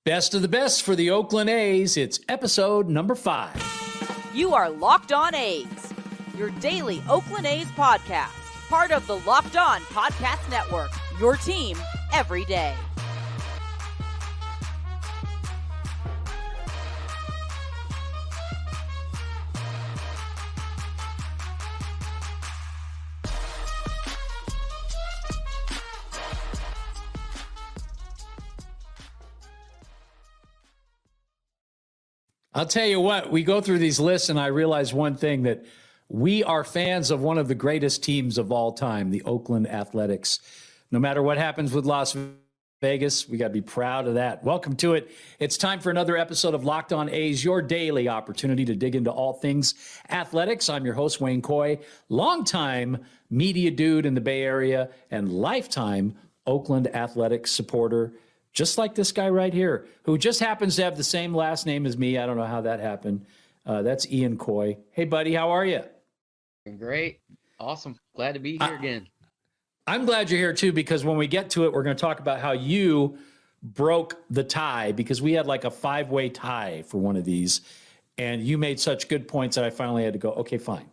Best of the best for the Oakland A's. It's episode number 5. You are Locked On A's, your daily Oakland A's podcast. Part of the Locked On Podcast Network, your team every day. I'll tell you what, we go through these lists and I realize one thing, that we are fans of one of the greatest teams of all time, the Oakland Athletics. No matter what happens with Las Vegas, we got to be proud of that. Welcome to it. It's time for another episode of Locked On A's, your daily opportunity to dig into all things athletics. I'm your host, Wayne Coy, longtime media dude in the Bay Area and lifetime Oakland Athletics supporter, just like this guy right here, who just happens to have the same last name as me. I don't know how that happened. That's Ian Coy. Hey, buddy, how are you? Great. Awesome. Glad to be here again. I'm glad you're here, too, because when we get to it, we're going to talk about how you broke the tie, because we had like a 5-way tie for one of these, and you made such good points that I finally had to go, okay, fine.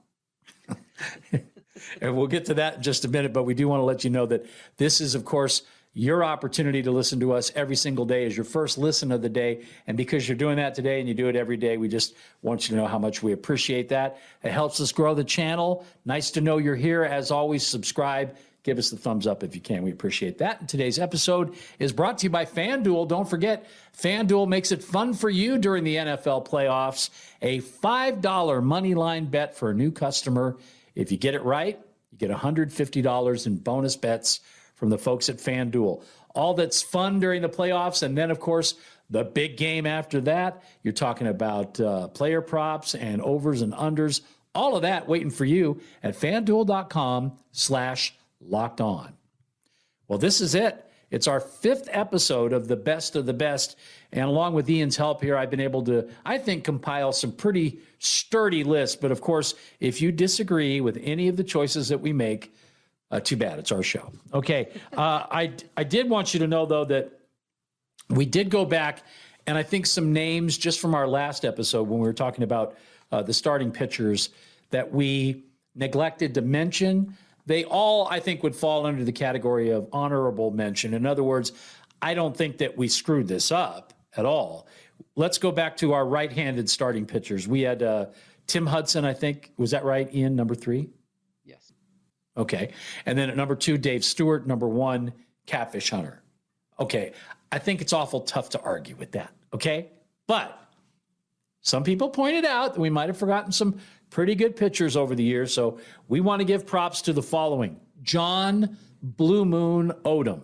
And we'll get to that in just a minute, but we do want to let you know that this is, of course, your opportunity to listen to us every single day is your first listen of the day. And because you're doing that today and you do it every day, we just want you to know how much we appreciate that. It helps us grow the channel. Nice to know you're here. As always, subscribe. Give us the thumbs up if you can. We appreciate that. And today's episode is brought to you by FanDuel. Don't forget, FanDuel makes it fun for you during the NFL playoffs. A $5 money line bet for a new customer. If you get it right, you get $150 in bonus bets from the folks at FanDuel. All that's fun during the playoffs, and then, of course, the big game after that. You're talking about player props and overs and unders. All of that waiting for you at FanDuel.com/lockedon. Well, this is it. It's our 5th episode of the best of the best. And along with Ian's help here, I've been able to, I think, compile some pretty sturdy lists. But, of course, if you disagree with any of the choices that we make, too bad. It's our show. Okay. I did want you to know, though, that we did go back, and I think some names just from our last episode when we were talking about the starting pitchers that we neglected to mention. They all, I think, would fall under the category of honorable mention. In other words, I don't think that we screwed this up at all. Let's go back to our right-handed starting pitchers. We had Tim Hudson, I think. Was that right, Ian, number 3? Yes. Okay. And then at number 2, Dave Stewart. Number 1, Catfish Hunter. Okay. I think it's awful tough to argue with that. Okay. But some people pointed out that we might have forgotten some pretty good pitchers over the years. So we want to give props to the following. John Blue Moon Odom.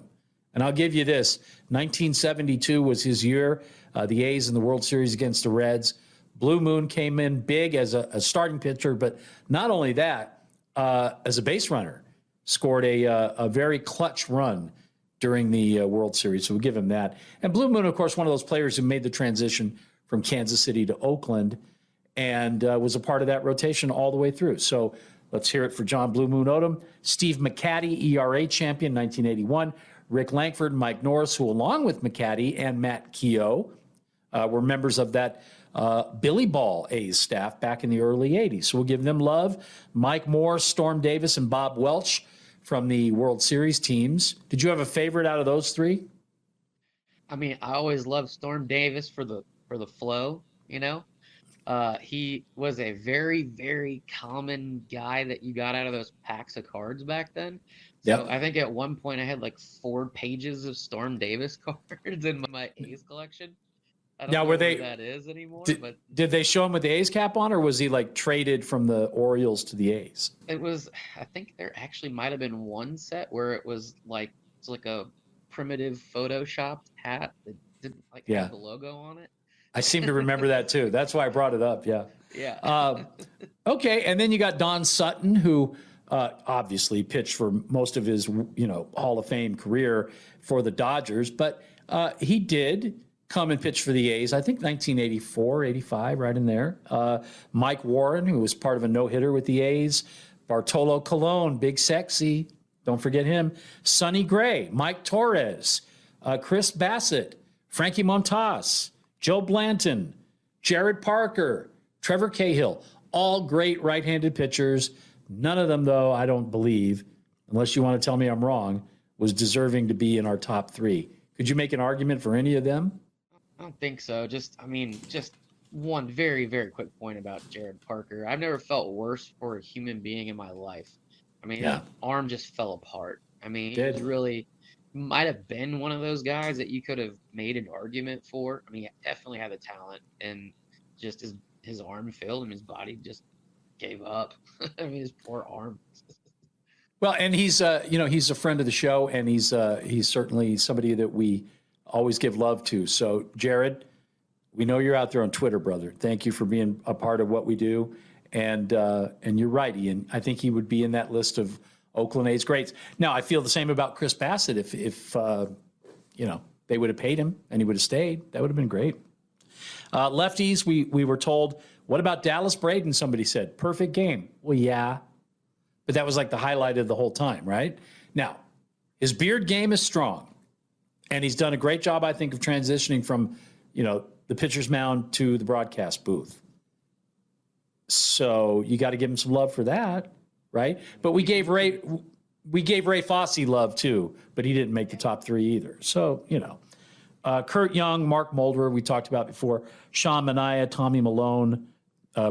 And I'll give you this. 1972 was his year. The A's in the World Series against the Reds. Blue Moon came in big as a starting pitcher, but not only that, as a base runner, scored a very clutch run during the World Series. So we'll give him that. And Blue Moon, of course, one of those players who made the transition from Kansas City to Oakland and was a part of that rotation all the way through. So let's hear it for John Blue Moon Odom. Steve McCatty, ERA champion, 1981. Rick Langford, Mike Norris, who along with McCatty and Matt Keogh were members of that Billy Ball A's staff back in the early 80s. So we'll give them love. Mike Moore, Storm Davis, and Bob Welch from the World Series teams. Did you have a favorite out of those 3? I mean, I always loved Storm Davis for the flow, you know. He was a very, very common guy that you got out of those packs of cards back then. So yep. I think at one point I had like 4 pages of Storm Davis cards in my A's collection. I don't know where that is anymore. Did they show him with the A's cap on, or was he like traded from the Orioles to the A's? It was, I think there actually might have been one set where it was like, it's like a primitive photoshopped hat that didn't have the logo on it. I seem to remember that too. That's why I brought it up. Yeah. Yeah. Okay. And then you got Don Sutton, who obviously pitched for most of his, Hall of Fame career for the Dodgers, but he did come and pitch for the A's, I think 1984, 85, right in there. Mike Warren, who was part of a no-hitter with the A's. Bartolo Colon, Big Sexy. Don't forget him. Sonny Gray, Mike Torres, Chris Bassett, Frankie Montas, Joe Blanton, Jared Parker, Trevor Cahill, all great right-handed pitchers. None of them, though, I don't believe, unless you want to tell me I'm wrong, was deserving to be in our top 3. Could you make an argument for any of them? I don't think so. Just one very, very quick point about Jared Parker. I've never felt worse for a human being in my life. I mean, Yeah. his arm just fell apart. I mean, he Did. was really might have been one of those guys that you could have made an argument for. I mean, he definitely had the talent, and just his arm failed him. His body just gave up. I mean, his poor arm. Well, and he's he's a friend of the show, and he's certainly somebody that we always give love to. So, Jared, we know you're out there on Twitter, brother. Thank you for being a part of what we do, and you're right, Ian. I think he would be in that list of Oakland A's greats. Now, I feel the same about Chris Bassett. If they would have paid him and he would have stayed, that would have been great. Lefties, we were told. What about Dallas Braden? Somebody said perfect game. Well, yeah. But that was like the highlight of the whole time, right? Now, his beard game is strong, and he's done a great job, I think, of transitioning from, the pitcher's mound to the broadcast booth. So you got to give him some love for that, right? But we gave Ray Fosse love too, but he didn't make the top 3 either. So, Kurt Young, Mark Mulder, we talked about before, Sean Manaea, Tommy Malone,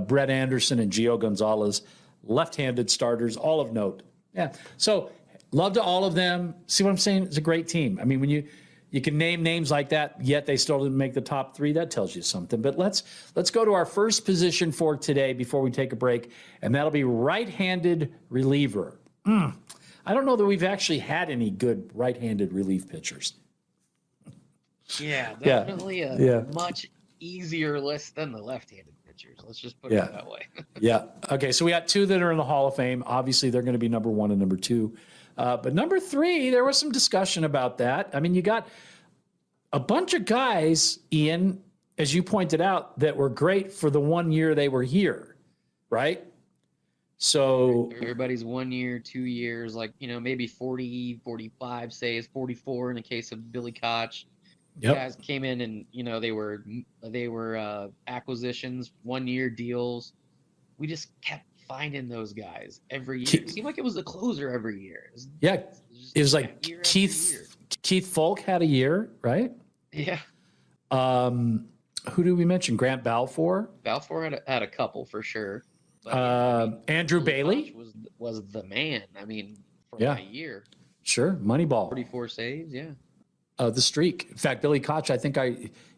Brett Anderson, and Gio Gonzalez. Left-handed starters, all of note. Yeah. So love to all of them. See what I'm saying? It's a great team. I mean, when you can name names like that, yet they still didn't make the top 3, that tells you something. But let's go to our first position for today before we take a break, and that'll be right-handed reliever. I don't know that we've actually had any good right-handed relief pitchers. Yeah, definitely a much easier list than the left-handed pitchers. Let's just put it that way. Yeah. Okay, so we got 2 that are in the Hall of Fame. Obviously, they're going to be number 1 and number 2. But number 3, there was some discussion about that. I mean, you got a bunch of guys, Ian, as you pointed out, that were great for the 1 year they were here, right? So everybody's 1 year, 2 years, like, maybe 40, 45 saves, 44 in the case of Billy Koch. Yep. Guys came in and they were acquisitions, 1 year deals. We just kept finding those guys every year. It seemed like it was the closer every year. It was like Keith Folk had a year, right? Yeah. Who did we mention? Grant Balfour. Balfour had a couple for sure. But, Andrew Bailey was the man. I mean, for that year. Sure, Moneyball. 44 saves. Yeah. The streak. In fact, Billy Koch, I think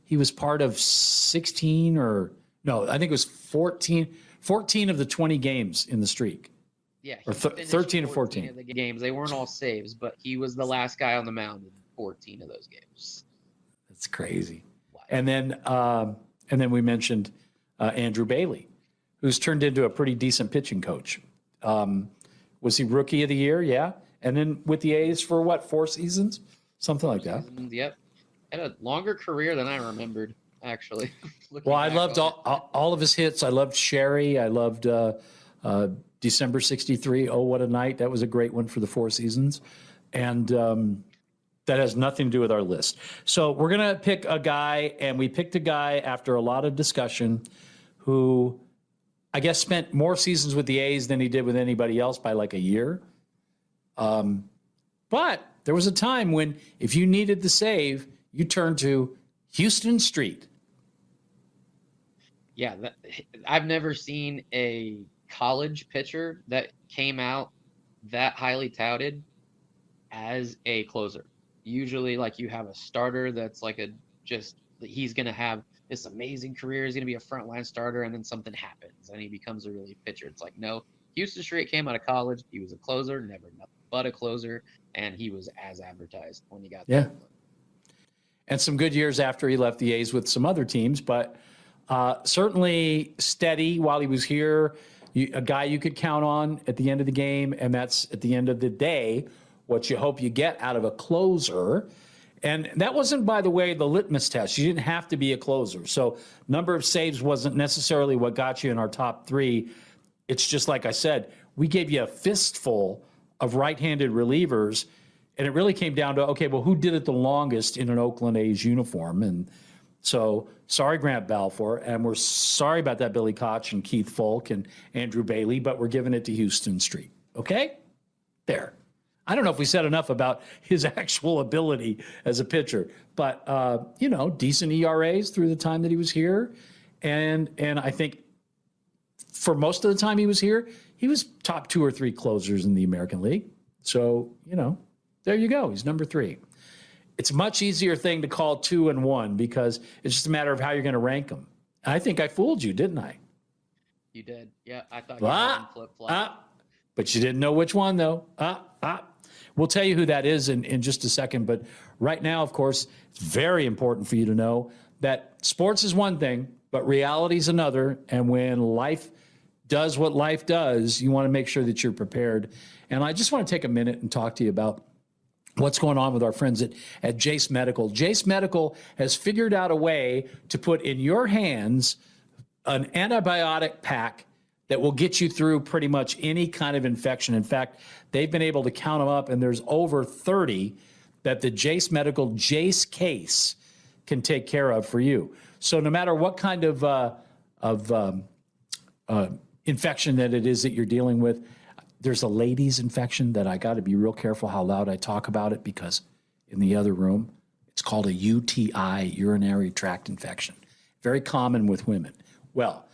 he was part of 16 or no, I think it was 14 of the 20 games in the streak. Yeah, or 13 or 14 of the games. They weren't all saves, but he was the last guy on the mound in 14 of those games. That's crazy. Wow. And then we mentioned Andrew Bailey, who's turned into a pretty decent pitching coach. Was he Rookie of the Year? Yeah. And then with the A's for 4 seasons? Something like that. Yep. Had a longer career than I remembered, actually. Well, I loved all of his hits. I loved Sherry. I loved December 63. Oh, what a night. That was a great one for the 4 seasons. And that has nothing to do with our list. So we're going to pick a guy, and we picked a guy after a lot of discussion who I guess spent more seasons with the A's than he did with anybody else by like a year. But there was a time when if you needed the save, you turned to Houston Street. Yeah, I've never seen a college pitcher that came out that highly touted as a closer. Usually, like, you have a starter that's like he's going to have this amazing career. He's going to be a frontline starter, and then something happens, and he becomes a relief pitcher. It's like, no, Houston Street came out of college. He was a closer, never nothing but a closer, and he was as advertised when he got there. And some good years after he left the A's with some other teams, but certainly steady while he was here. A guy you could count on at the end of the game, and that's at the end of the day what you hope you get out of a closer. And that wasn't, by the way, the litmus test. You didn't have to be a closer. So number of saves wasn't necessarily what got you in our top 3. It's just like I said, we gave you a fistful of right-handed relievers, And it really came down to, okay, well, who did it the longest in an Oakland A's uniform? And so, sorry, Grant Balfour, and we're sorry about that, Billy Koch and Keith Folk and Andrew Bailey, but we're giving it to Houston Street. Okay? There. I don't know if we said enough about his actual ability as a pitcher, but, decent ERAs through the time that he was here. And I think for most of the time he was here, he was top 2 or 3 closers in the American League. So, there you go. He's number 3. It's a much easier thing to call 2 and 1 because it's just a matter of how you're going to rank them. I think I fooled you, didn't I? You did. Yeah, I thought you had flip-flop. But you didn't know which one, though. We'll tell you who that is in just a second. But right now, of course, it's very important for you to know that sports is one thing, but reality is another. And when life does what life does, you want to make sure that you're prepared. And I just want to take a minute and talk to you about what's going on with our friends at Jace Medical. Jace Medical has figured out a way to put in your hands an antibiotic pack that will get you through pretty much any kind of infection. In fact, they've been able to count them up, and there's over 30 that the Jace Medical Jace case can take care of for you. So no matter what kind of infection that it is that you're dealing with, there's a ladies' infection that I got to be real careful how loud I talk about it because in the other room, it's called a UTI, urinary tract infection. Very common with women. Well,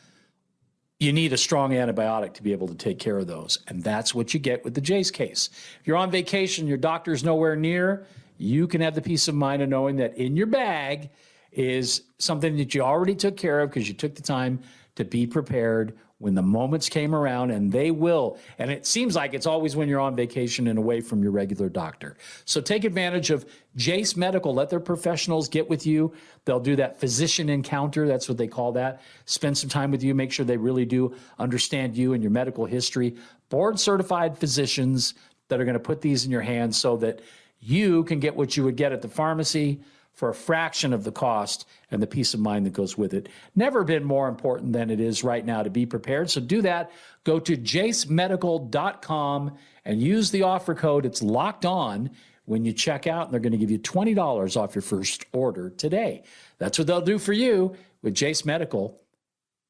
you need a strong antibiotic to be able to take care of those. And that's what you get with the Jace case. If you're on vacation, your doctor's nowhere near, you can have the peace of mind of knowing that in your bag is something that you already took care of because you took the time to be prepared when the moments came around, and they will. And it seems like it's always when you're on vacation and away from your regular doctor. So take advantage of Jace Medical. Let their professionals get with you. They'll do that physician encounter. That's what they call that. Spend some time with you. Make sure they really do understand you and your medical history. Board-certified physicians that are going to put these in your hands so that you can get what you would get at the pharmacy for a fraction of the cost and the peace of mind that goes with it. Never been more important than it is right now to be prepared. So do that. Go to jacemedical.com and use the offer code. It's locked on when you check out, and they're going to give you $20 off your first order today. That's what they'll do for you with Jace Medical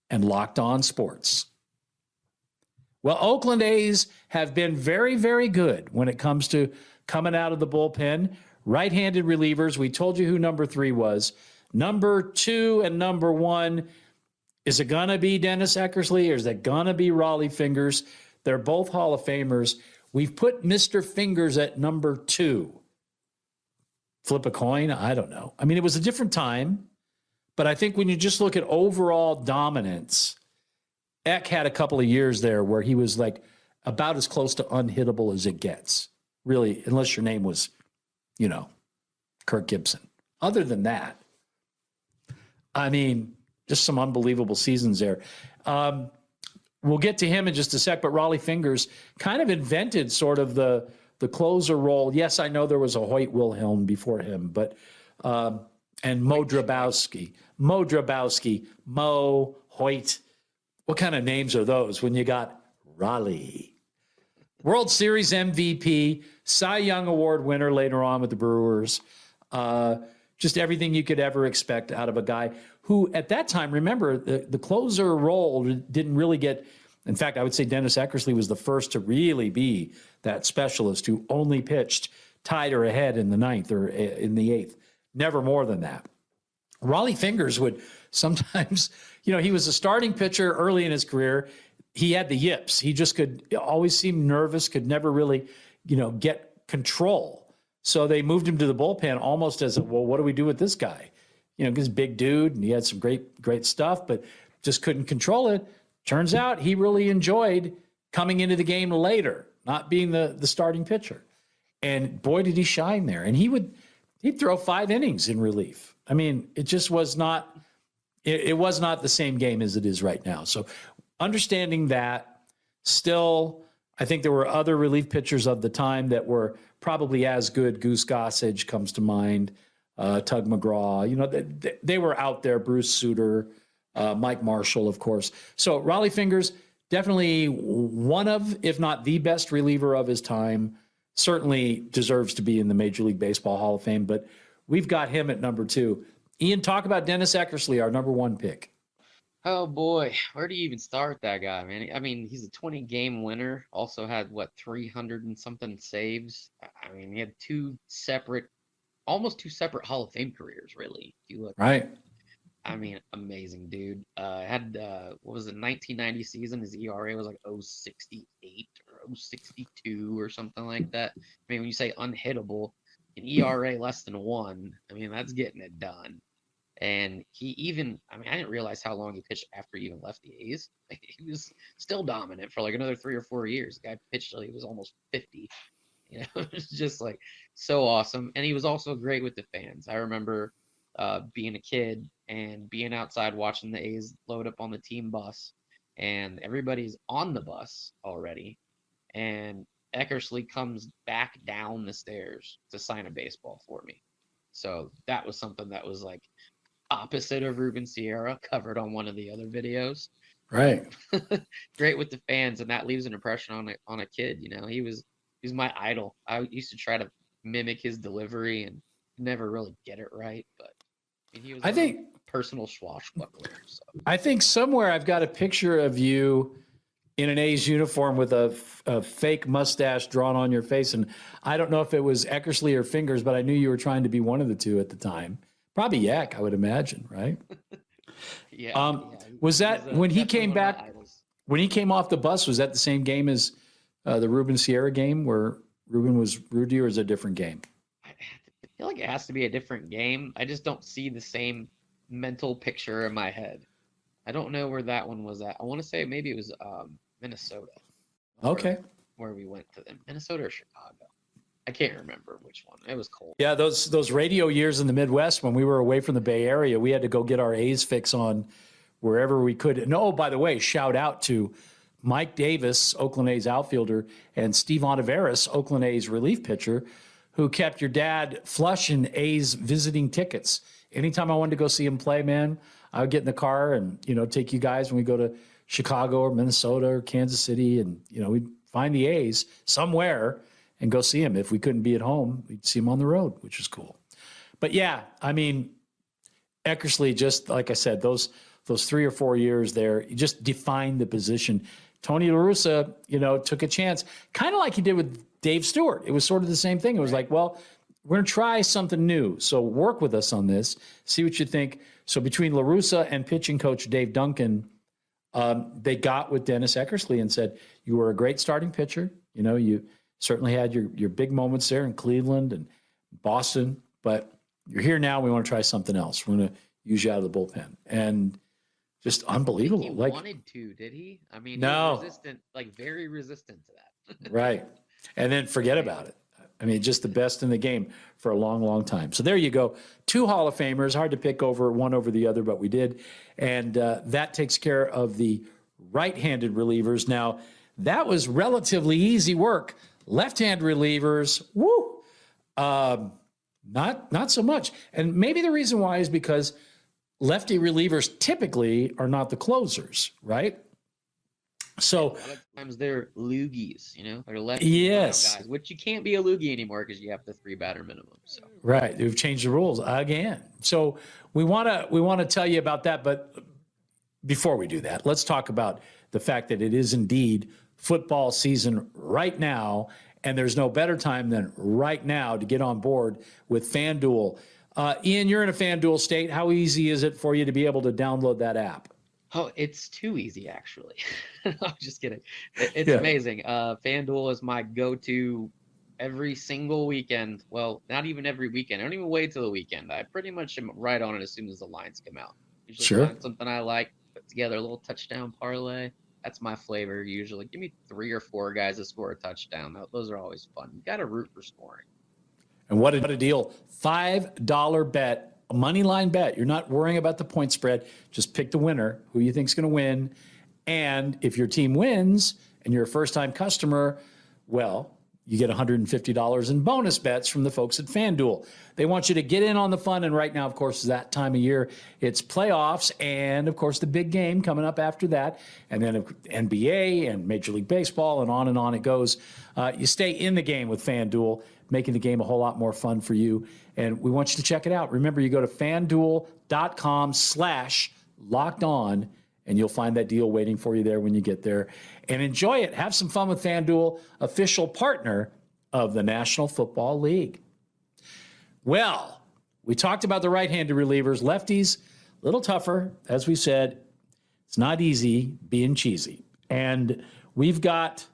and Locked On Sports. Well, Oakland A's have been very, very good when it comes to coming out of the bullpen. Right-handed relievers, we told you who number 3 was. Number 2 and number 1, is it going to be Dennis Eckersley or is it going to be Raleigh Fingers? They're both Hall of Famers. We've put Mr. Fingers at number 2. Flip a coin? I don't know. I mean, it was a different time, but I think when you just look at overall dominance, Eck had a couple of years there where he was like about as close to unhittable as it gets, really, unless your name was Kirk Gibson. Other than that, I mean, just some unbelievable seasons there. We'll get to him in just a sec, but Raleigh Fingers kind of invented sort of the closer role. Yes, I know there was a Hoyt Wilhelm before him, but and Mo Drabowski, Mo, Hoyt. What kind of names are those when you got Raleigh? World Series MVP, Cy Young Award winner later on with the Brewers. Just everything you could ever expect out of a guy who, at that time, remember, the closer role didn't really get. In fact, I would say Dennis Eckersley was the first to really be that specialist who only pitched tied or ahead in the 9th or in the 8th. Never more than that. Raleigh Fingers would sometimes, he was a starting pitcher early in his career. He had the yips. He just could always seem nervous, could never really, get control. So they moved him to the bullpen almost as what do we do with this guy? This big dude, and he had some great stuff, but just couldn't control it. Turns out he really enjoyed coming into the game later, not being the starting pitcher. And boy, did he shine there. And he'd throw 5 innings in relief. I mean, it just was not, it was not the same game as it is right now. So understanding that, still, I think there were other relief pitchers of the time that were probably as good. Goose Gossage comes to mind, Tug McGraw. They were out there. Bruce Sutter, Mike Marshall, of course. So Raleigh Fingers, definitely one of, if not the best reliever of his time. certainly deserves to be in the Major League Baseball Hall of Fame, but we've got him at number 2. Ian, talk about Dennis Eckersley, our number 1 pick. Oh boy, where do you even start that guy, man? I mean, he's a 20-game winner. Also had 300 and something saves. I mean, he had almost two separate Hall of Fame careers, really. If you look, right? I mean, amazing dude. Had what was it, 1990 season? His ERA was like 0.68 or 0.62 or something like that. I mean, when you say unhittable, an ERA less than 1, I mean, that's getting it done. And I didn't realize how long he pitched after he even left the A's. Like, he was still dominant for like another 3 or 4 years. The guy pitched till he was almost 50. You know, it was just like so awesome. And he was also great with the fans. I remember being a kid and being outside watching the A's load up on the team bus, and everybody's on the bus already. And Eckersley comes back down the stairs to sign a baseball for me. So that was something that was like opposite of Ruben Sierra, covered on one of the other videos. Right. Great with the fans, and that leaves an impression on a kid. You know, he was my idol. I used to try to mimic his delivery and never really get it right, but he was a personal swashbuckler. So. I think somewhere I've got a picture of you in an A's uniform with a fake mustache drawn on your face, and I don't know if it was Eckersley or Fingers, but I knew you were trying to be one of the two at the time. Probably Eck, I would imagine, right? Yeah. Was that when he came back? When he came off the bus, was that the same game as the Ruben Sierra game where Ruben was Rudy, or is it a different game? I feel like it has to be a different game. I just don't see the same mental picture in my head. I don't know where that one was at. I want to say maybe it was Minnesota. Okay. Where we went to them, Minnesota or Chicago. I can't remember which one. It was cold. Yeah, those radio years in the Midwest when we were away from the Bay Area, we had to go get our A's fix on wherever we could. And oh, by the way, shout out to Mike Davis, Oakland A's outfielder, and Steve Ontiveros, Oakland A's relief pitcher, who kept your dad flush in A's visiting tickets. Anytime I wanted to go see him play, man, I would get in the car and, take you guys when we go to Chicago or Minnesota or Kansas City, and, we'd find the A's somewhere and go see him. If we couldn't be at home, we'd see him on the road, which was cool. But yeah, I mean, Eckersley, just like I said, those 3 or 4 years there, he just defined the position. Tony La Russa, took a chance, kind of like he did with Dave Stewart. It was sort of the same thing. It was like, well, we're going to try something new. So work with us on this, see what you think. So between La Russa and pitching coach Dave Duncan, they got with Dennis Eckersley and said, you were a great starting pitcher. You certainly had your big moments there in Cleveland and Boston, but you're here now. We want to try something else. We're going to use you out of the bullpen. And just unbelievable. He wanted to, did he? I mean, no. He was resistant, very resistant to that. Right. And then forget about it. I mean, just the best in the game for a long, long time. So there you go. 2 Hall of Famers. Hard to pick one over the other, but we did. And that takes care of the right-handed relievers. Now, that was relatively easy work. Left-hand relievers, woo, not so much. And maybe the reason why is because lefty relievers typically are not the closers, right? So a lot of times they're loogies, they're lefty yes, guys, which you can't be a loogie anymore because you have the 3-batter minimum. So right, we've changed the rules again. So we want to tell you about that, but before we do that, let's talk about the fact that it is indeed football season right now, and there's no better time than right now to get on board with FanDuel. Ian, you're in a FanDuel state. How easy is it for you to be able to download that app? Oh, it's too easy, actually. I'm just kidding. It's amazing. FanDuel is my go-to every single weekend. Well, not even every weekend. I don't even wait till the weekend. I pretty much am right on it as soon as the lines come out. Usually find something I like, put together a little touchdown parlay. That's my flavor usually. Give me 3 or 4 guys to score a touchdown. Those are always fun. You got to root for scoring. And what a deal. $5 bet, a money line bet. You're not worrying about the point spread. Just pick the winner, who you think is going to win. And if your team wins and you're a first-time customer, well, you get $150 in bonus bets from the folks at FanDuel. They want you to get in on the fun, and right now, of course, is that time of year. It's playoffs, and, of course, the big game coming up after that, and then NBA and Major League Baseball, and on it goes. You stay in the game with FanDuel, making the game a whole lot more fun for you, and we want you to check it out. Remember, you go to FanDuel.com/lockedon, and you'll find that deal waiting for you there when you get there. And enjoy it. Have some fun with FanDuel, official partner of the National Football League. Well, we talked about the right-handed relievers. Lefties, a little tougher. As we said, it's not easy being cheesy. And we've got,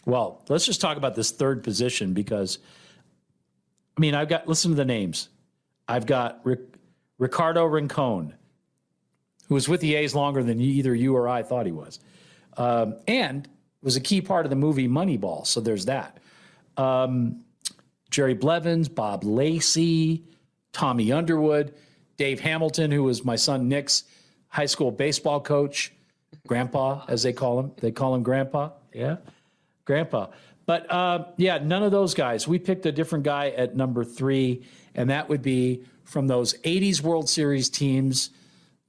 well, let's just talk about this third position because, I mean, listen to the names. I've got Ricardo Rincon, who was with the A's longer than either you or I thought he was, and was a key part of the movie Moneyball. So there's that. Jerry Blevins, Bob Lacey, Tommy Underwood, Dave Hamilton, who was my son Nick's high school baseball coach, Grandpa, as they call him. They call him Grandpa. Yeah, Grandpa. But yeah, none of those guys. We picked a different guy at number 3, and that would be from those 80s World Series teams.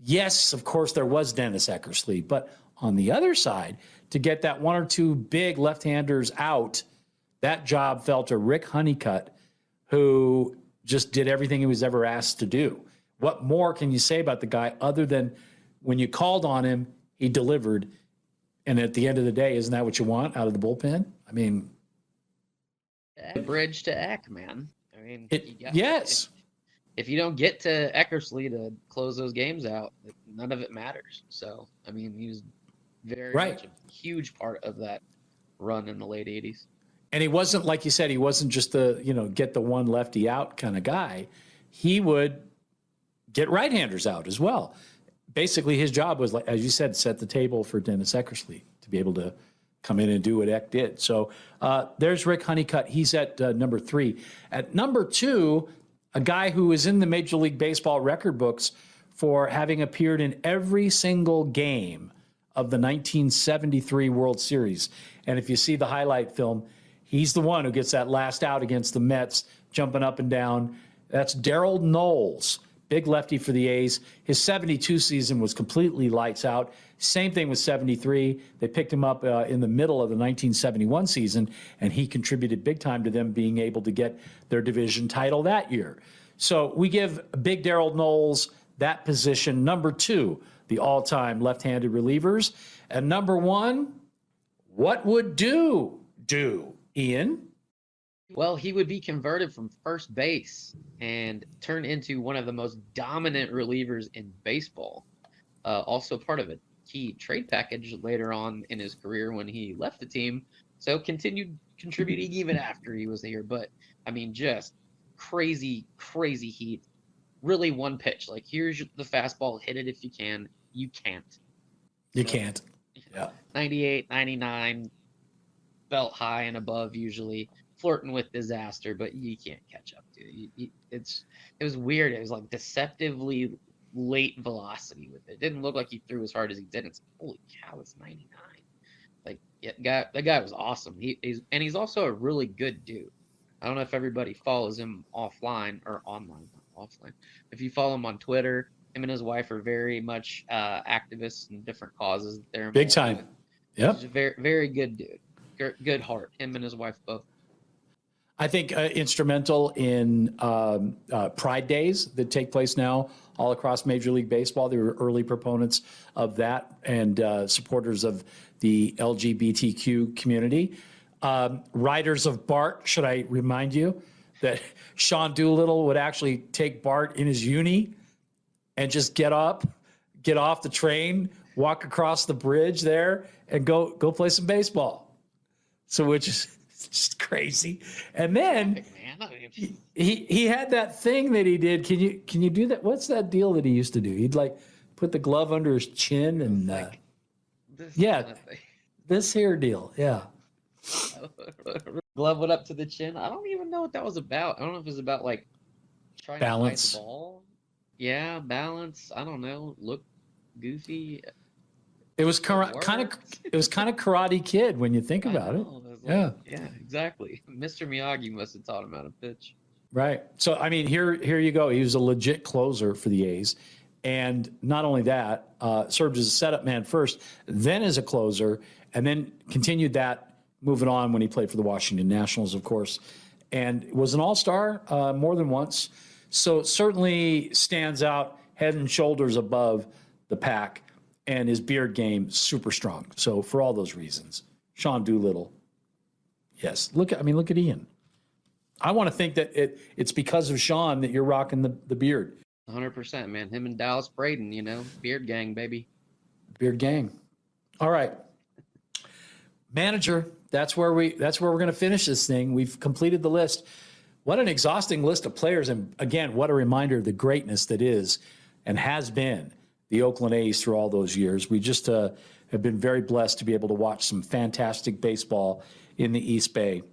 Yes, of course, there was Dennis Eckersley, but on the other side, to get that one or two big left-handers out, that job fell to Rick Honeycutt, who just did everything he was ever asked to do. What more can you say about the guy other than when you called on him, he delivered? And at the end of the day, isn't that what you want out of the bullpen? I mean, bridge to Eck, man. I mean, yes. If you don't get to Eckersley to close those games out, none of it matters. So, I mean, he was very much a huge part of that run in the late 80s. And he wasn't, like you said, he wasn't just the, get the one lefty out kind of guy. He would get right-handers out as well. Basically, his job was, like, as you said, set the table for Dennis Eckersley to be able to come in and do what Eck did. So there's Rick Honeycutt. He's at number 3. At number 2, a guy who is in the Major League Baseball record books for having appeared in every single game of the 1973 World Series. And if you see the highlight film, he's the one who gets that last out against the Mets, jumping up and down. That's Darrell Knowles, big lefty for the A's. His 72 season was completely lights out. Same thing with 73. They picked him up in the middle of the 1971 season, and he contributed big time to them being able to get their division title that year. So we give big Darrell Knowles that position. Number 2, the all-time left-handed relievers. And number 1, what would do, Ian? Well, he would be converted from first base and turn into one of the most dominant relievers in baseball. Also part of a key trade package later on in his career when he left the team. So continued contributing even after he was here. But, I mean, just crazy, crazy heat. Really one pitch. Like, here's the fastball. Hit it if you can. You can't. You can't. Yeah. 98, 99, belt high and above usually. Flirting with disaster, but you can't catch up to it. It was weird. It was like deceptively late velocity with it. It didn't look like he threw as hard as he did. It's holy cow, it's 99. Like, yeah, that guy was awesome. He's also a really good dude. I don't know if everybody follows him offline or online, not offline. If you follow him on Twitter, him and his wife are very much activists in different causes that they're big time. Yep. He's a very, very good dude. Good heart. Him and his wife both. I think instrumental in Pride Days that take place now all across Major League Baseball. They were early proponents of that and supporters of the LGBTQ community. Riders of Bart, should I remind you that Sean Doolittle would actually take Bart in his uni and just get off the train, walk across the bridge there, and go play some baseball. So which is just crazy. And then he had that thing that he did. Can you do that? What's that deal that he used to do? He'd like put the glove under his chin and this here deal. Yeah. Glove went up to the chin. I don't even know what that was about. I don't know if it was about like trying balance. to fight the ball. Yeah, balance. I don't know. Look goofy. It was kind of Karate Kid when you think about it. Yeah. Yeah, exactly. Mr. Miyagi must have taught him how to pitch. Right. So, I mean, here you go. He was a legit closer for the A's. And not only that, served as a setup man first, then as a closer, and then continued that moving on when he played for the Washington Nationals, of course, and was an all-star more than once. So certainly stands out head and shoulders above the pack, and his beard game super strong. So for all those reasons, Sean Doolittle, yes. Look at Ian. I want to think that it's because of Sean that you're rocking the beard. 100%, man. Him and Dallas Braden, beard gang, baby. Beard gang. All right. Manager, that's where we're going to finish this thing. We've completed the list. What an exhausting list of players. And again, what a reminder of the greatness that is and has been the Oakland A's through all those years. We just have been very blessed to be able to watch some fantastic baseball in the East Bay.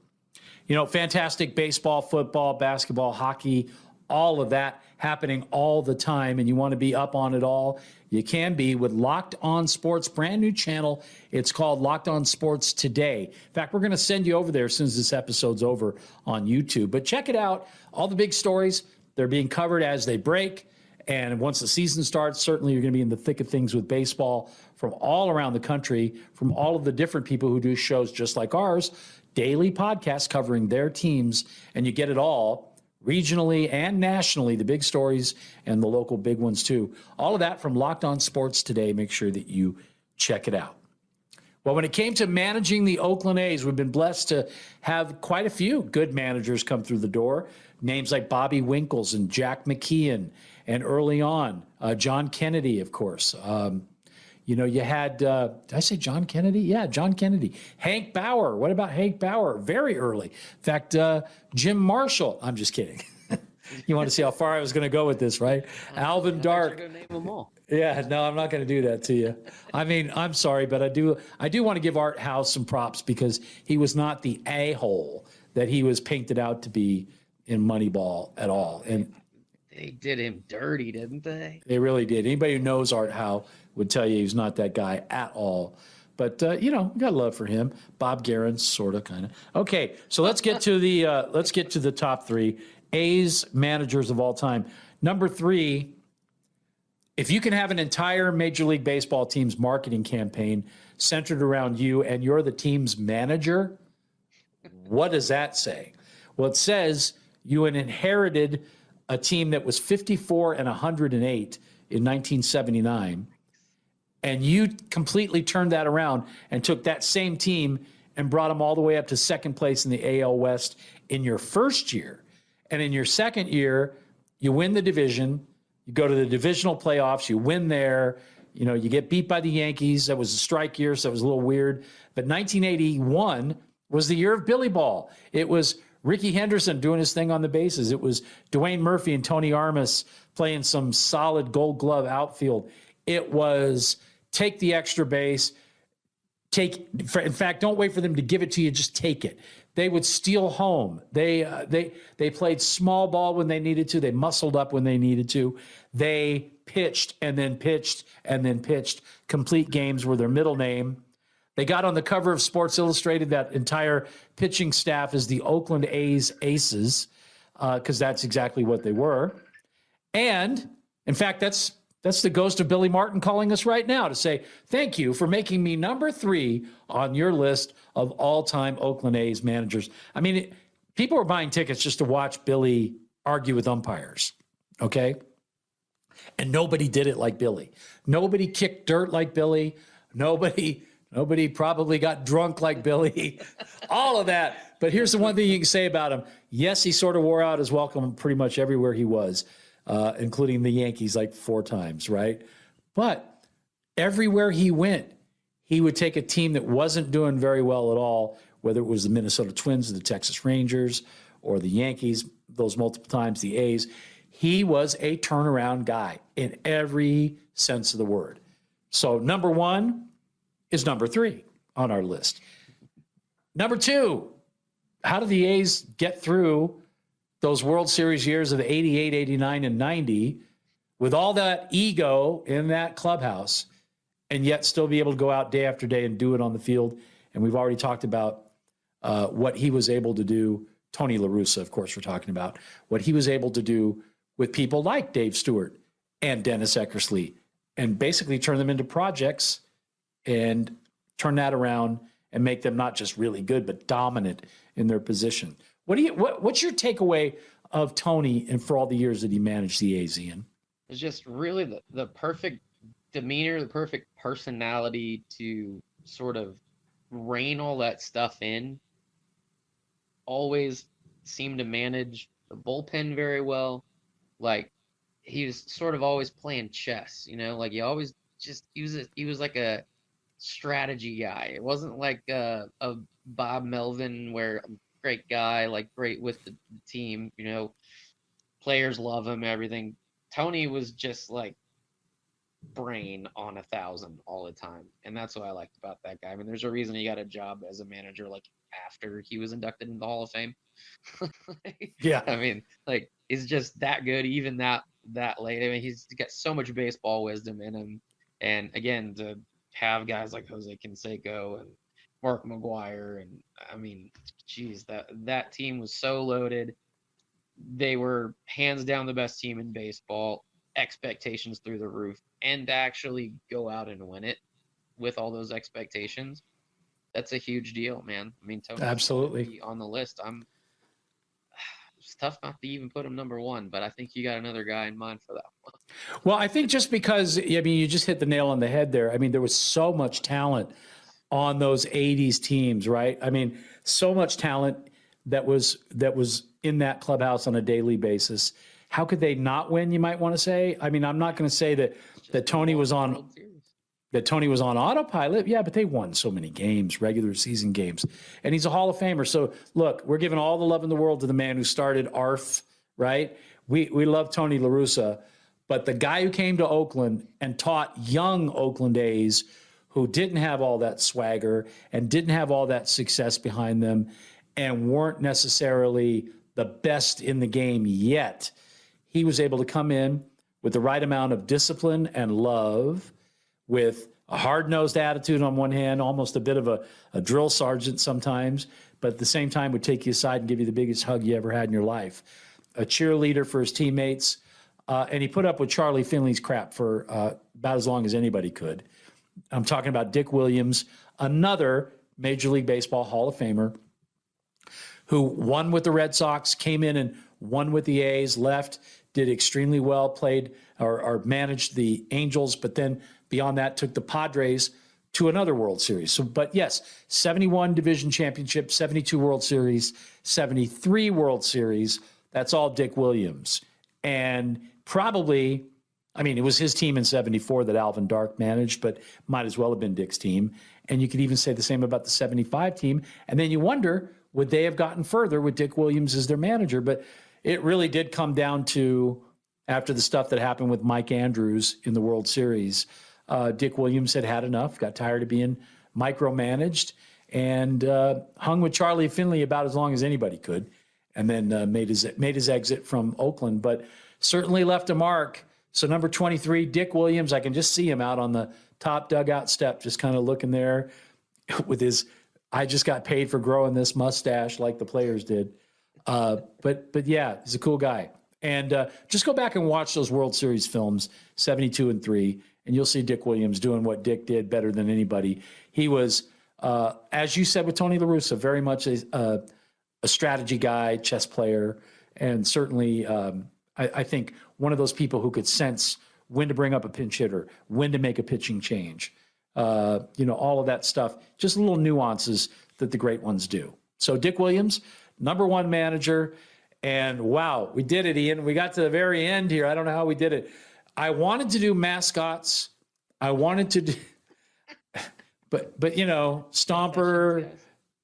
Fantastic baseball, football, basketball, hockey, all of that happening all the time, and you want to be up on it all, you can be with Locked On Sports, brand new channel. It's called Locked On Sports Today. In fact, we're going to send you over there as soon as this episode's over on YouTube. But check it out. All the big stories, they're being covered as they break. And once the season starts, certainly you're going to be in the thick of things with baseball from all around the country, from all of the different people who do shows just like ours, daily podcasts covering their teams, and you get it all regionally and nationally, the big stories and the local big ones too. All of that from Locked On Sports Today. Make sure that you check it out. Well, when it came to managing the Oakland A's, we've been blessed to have quite a few good managers come through the door. Names like Bobby Winkles and Jack McKeon, and early on, John Kennedy, of course. You had, did I say John Kennedy? Yeah, John Kennedy. Hank Bauer. What about Hank Bauer? Very early. In fact, Jim Marshall. I'm just kidding. You want to see how far I was going to go with this, right? Alvin Dark. You're going to name them all. Yeah, no, I'm not going to do that to you. I mean, I'm sorry, but I do want to give Art House some props because he was not the a-hole that he was painted out to be in Moneyball at all. And they did him dirty, didn't they? They really did. Anybody who knows Art Howe would tell you he's not that guy at all. But we got love for him. Bob Guerin, sort of, kind of. Okay, so let's get to the top three A's managers of all time. Number 3, if you can have an entire Major League Baseball team's marketing campaign centered around you and you're the team's manager, what does that say? Well, it says you inherited a team that was 54 and 108 in 1979, and you completely turned that around and took that same team and brought them all the way up to second place in the AL West in your first year. And in your second year, you win the division, you go to the divisional playoffs, you win there, you get beat by the Yankees. That was a strike year, so it was a little weird. But 1981 was the year of Billy Ball. It was Rickey Henderson doing his thing on the bases. It was Dwayne Murphy and Tony Armas playing some solid Gold Glove outfield. It was take the extra base, in fact, don't wait for them to give it to you, just take it. They would steal home. They played small ball when they needed to. They muscled up when they needed to. They pitched and then pitched and then pitched. Complete games were their middle name. They got on the cover of Sports Illustrated. That entire pitching staff is the Oakland A's Aces, because that's exactly what they were. And, in fact, that's the ghost of Billy Martin calling us right now to say, thank you for making me number 3 on your list of all-time Oakland A's managers. I mean, people were buying tickets just to watch Billy argue with umpires, okay? And nobody did it like Billy. Nobody kicked dirt like Billy. Nobody probably got drunk like Billy. All of that. But here's the one thing you can say about him. Yes, he sort of wore out his welcome pretty much everywhere he was, including the Yankees like 4 times, right? But everywhere he went, he would take a team that wasn't doing very well at all, whether it was the Minnesota Twins or the Texas Rangers or the Yankees, those multiple times, the A's. He was a turnaround guy in every sense of the word. So number 1 is number 3 on our list. Number 2, how did the A's get through those World Series years of 88, 89, and 90 with all that ego in that clubhouse and yet still be able to go out day after day and do it on the field? And we've already talked about what he was able to do. Tony La Russa, of course, we're talking about what he was able to do with people like Dave Stewart and Dennis Eckersley, and basically turn them into projects and turn that around and make them not just really good, but dominant in their position. What's your takeaway of Tony and for all the years that he managed the A's, Ian? It's just really the perfect demeanor, the perfect personality to sort of rein all that stuff in. Always seemed to manage the bullpen very well. Like, he was sort of always playing chess, like he always just, he was like a strategy guy. It wasn't like a Bob Melvin where great guy, like great with the team, players love him, everything. Tony was just like brain on 1,000 all the time. And that's what I liked about that guy. I mean, there's a reason he got a job as a manager, like after he was inducted into the Hall of Fame. Yeah. I mean, like, he's just that good, even that late. I mean, he's got so much baseball wisdom in him. And again, to have guys like Jose Canseco and Mark McGwire, and I mean, geez, that team was so loaded. They were hands down the best team in baseball, expectations through the roof, and to actually go out and win it with all those expectations, that's a huge deal, man. I mean, Tony's absolutely on the list. It's tough not to even put him number one, but I think you got another guy in mind for that one. Well, I think just because, I mean, you just hit the nail on the head there. I mean, there was so much talent on those 80s teams, right? I mean, so much talent that was in that clubhouse on a daily basis. How could they not win, you might want to say? I mean, I'm not going to say that Tony was on autopilot. Yeah, but they won so many games, regular season games. And he's a Hall of Famer. So, look, we're giving all the love in the world to the man who started ARF, right? We love Tony La Russa, but the guy who came to Oakland and taught young Oakland A's who didn't have all that swagger and didn't have all that success behind them and weren't necessarily the best in the game yet, he was able to come in with the right amount of discipline and love, with a hard-nosed attitude on one hand, almost a bit of a drill sergeant sometimes, but at the same time would take you aside and give you the biggest hug you ever had in your life. A cheerleader for his teammates, and he put up with Charlie Finley's crap for about as long as anybody could. I'm talking about Dick Williams, another Major League Baseball Hall of Famer, who won with the Red Sox, came in and won with the A's, left, did extremely well, played or managed the Angels, but then beyond that took the Padres to another World Series. So, but yes, 71 division championship, 72 World Series, 73 World Series. That's all Dick Williams. And probably, I mean, it was his team in 74 that Alvin Dark managed, but might as well have been Dick's team. And you could even say the same about the 75 team. And then you wonder, would they have gotten further with Dick Williams as their manager? But it really did come down to, after the stuff that happened with Mike Andrews in the World Series, Dick Williams had enough, got tired of being micromanaged, and hung with Charlie Finley about as long as anybody could, and then made his exit from Oakland, but certainly left a mark. So number 23, Dick Williams, I can just see him out on the top dugout step, just kind of looking there with his, I just got paid for growing this mustache like the players did. But yeah, he's a cool guy. And just go back and watch those World Series films, 72 and 3, and you'll see Dick Williams doing what Dick did better than anybody. He was, as you said with Tony La Russa, very much a strategy guy, chess player, and certainly I think one of those people who could sense when to bring up a pinch hitter, when to make a pitching change, all of that stuff, just little nuances that the great ones do. So Dick Williams, number one manager. And wow, we did it, Ian. We got to the very end here. I don't know how we did it. I wanted to do mascots. I wanted to do, but Stomper,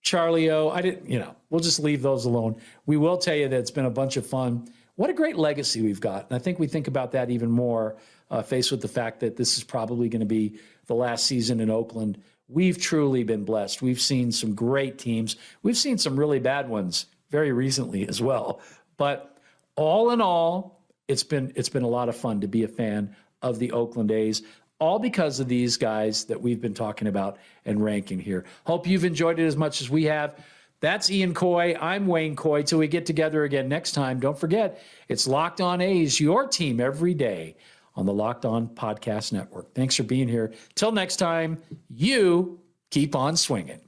Charlie O. I didn't, we'll just leave those alone. We will tell you that it's been a bunch of fun. What a great legacy we've got. And I think we think about that even more, faced with the fact that this is probably going to be the last season in Oakland. We've truly been blessed. We've seen some great teams. We've seen some really bad ones very recently as well. But all in all, it's been a lot of fun to be a fan of the Oakland A's, all because of these guys that we've been talking about and ranking here. Hope you've enjoyed it as much as we have. That's Ian Coy. I'm Wayne Coy. Till we get together again next time, don't forget, it's Locked On A's, your team every day on the Locked On Podcast Network. Thanks for being here. Till next time, you keep on swinging.